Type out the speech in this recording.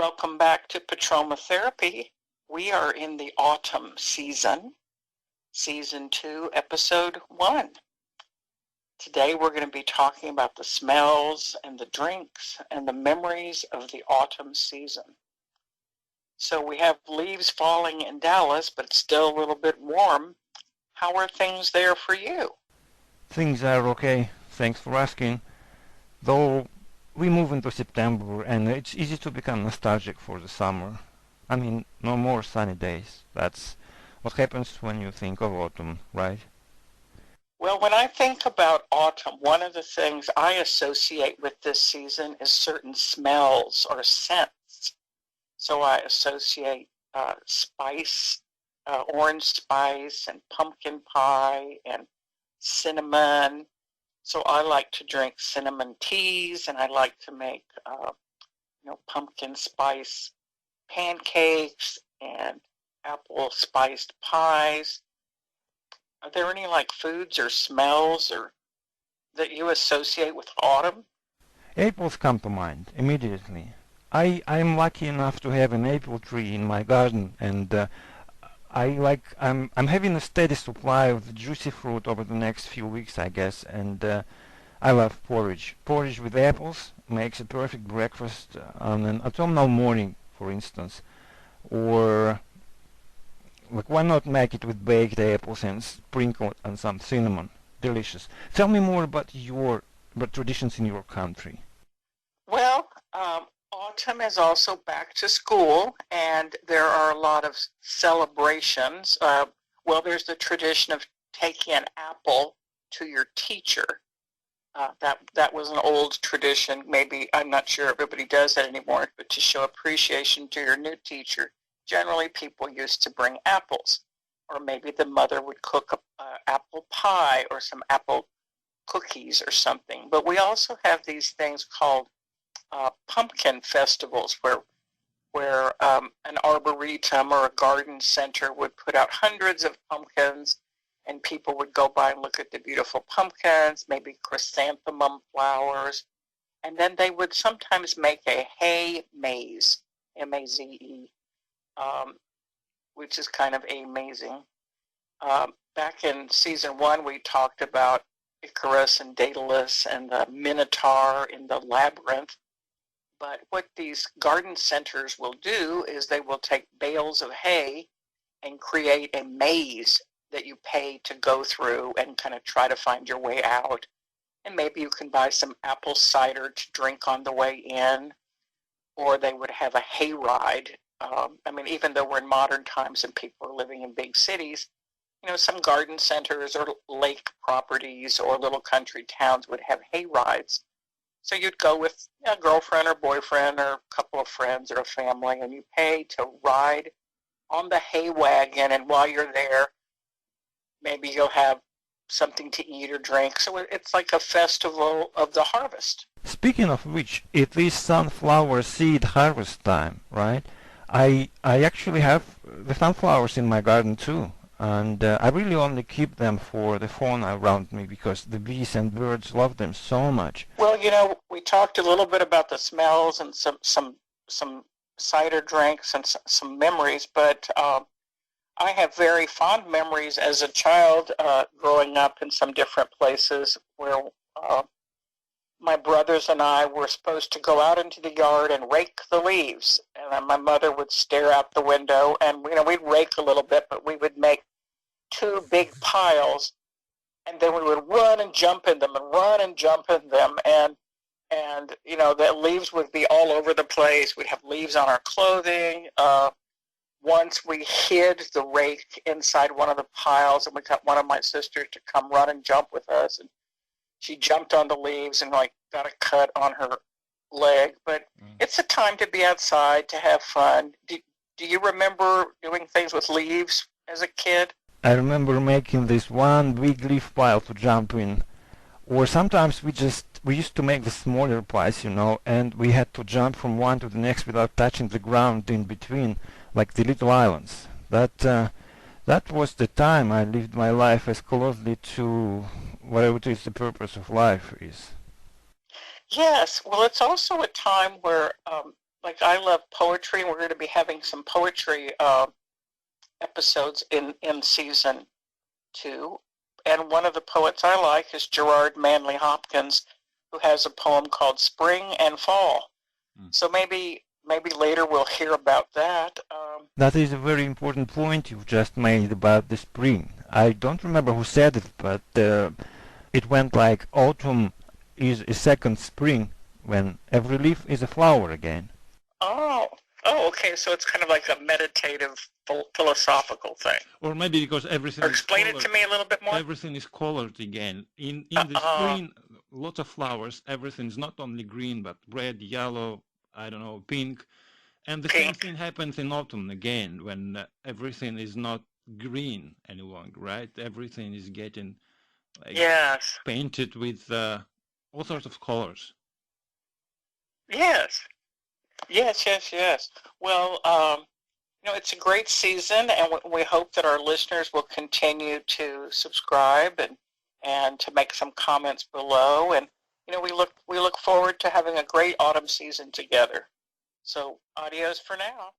Welcome back to Petroma Therapy. We are in the autumn season, season 2, episode 1. Today we're going to be talking about the smells and the drinks and the memories of the autumn season. So we have leaves falling in Dallas, but it's still a little bit warm. How are things there for you? Things are okay, thanks for asking. Though we move into September and it's easy to become nostalgic for the summer. I mean, no more sunny days. That's what happens when you think of autumn, right? Well, when I think about autumn, one of the things I associate with this season is certain smells or scents. So I associate spice, orange spice and pumpkin pie and cinnamon. So I like to drink cinnamon teas, and I like to make pumpkin spice pancakes and apple spiced pies. Are there any foods or smells or that you associate with autumn? Apples come to mind immediately. I'm lucky enough to have an apple tree in my garden, and I'm having a steady supply of the juicy fruit over the next few weeks, I guess, and I love porridge. Porridge with apples makes a perfect breakfast on an autumnal morning, for instance. Or why not make it with baked apples and sprinkle on some cinnamon? Delicious. Tell me more about traditions in your country. Well, autumn is also back to school, and there are a lot of celebrations. There's the tradition of taking an apple to your teacher. That was an old tradition. Maybe, I'm not sure everybody does that anymore, but to show appreciation to your new teacher, generally people used to bring apples, or maybe the mother would cook apple pie or some apple cookies or something. But we also have these things called pumpkin festivals where an arboretum or a garden center would put out hundreds of pumpkins, and people would go by and look at the beautiful pumpkins, maybe chrysanthemum flowers, and then they would sometimes make a hay maze, M-A-Z-E, which is kind of amazing. Back in season 1, we talked about Icarus and Daedalus and the Minotaur in the labyrinth. But what these garden centers will do is they will take bales of hay and create a maze that you pay to go through and kind of try to find your way out. And maybe you can buy some apple cider to drink on the way in, or they would have a hay ride. Even though we're in modern times and people are living in big cities, some garden centers or lake properties or little country towns would have hay rides. So you'd go with a girlfriend or boyfriend or a couple of friends or a family, and you pay to ride on the hay wagon, and while you're there, maybe you'll have something to eat or drink. So it's like a festival of the harvest. Speaking of which, it is sunflower seed harvest time, right? I actually have the sunflowers in my garden too. And I really only keep them for the fauna around me because the bees and birds love them so much. Well, we talked a little bit about the smells and some cider drinks and some memories, but I have very fond memories as a child growing up in some different places where my brothers and I were supposed to go out into the yard and rake the leaves. And my mother would stare out the window, and we'd rake a little bit, but we would make 2 big piles, and then we would run and jump in them and run and jump in them, and the leaves would be all over the place. We'd have leaves on our clothing. Once we hid the rake inside one of the piles, and we got one of my sisters to come run and jump with us, and she jumped on the leaves and got a cut on her leg. But it's a time to be outside, to have fun. Do you remember doing things with leaves as a kid? I remember making this one big leaf pile to jump in. Or sometimes we used to make the smaller piles, and we had to jump from one to the next without touching the ground in between, like the little islands. That was the time I lived my life as closely to whatever it is the purpose of life is. Yes. Well, it's also a time where like I love poetry, and we're going to be having some poetry episodes in season 2. And one of the poets I like is Gerard Manley Hopkins, who has a poem called Spring and Fall. So maybe later we'll hear about that. That is a very important point you've just made about the spring. I don't remember who said it, but it went like autumn is a second spring when every leaf is a flower again. Oh, okay. So it's kind of like a meditative, philosophical thing. Or maybe because everything Or is explain colored, it to me a little bit more. everything is colored again. In the spring, lots of flowers. Everything's not only green, but red, yellow, I don't know, pink. And the same thing happens in autumn again, when everything is not green any longer, right? Everything is getting like Yes. painted with all sorts of colors. Yes. Yes. Well, it's a great season, and we hope that our listeners will continue to subscribe and to make some comments below. And we look forward to having a great autumn season together. So adios for now.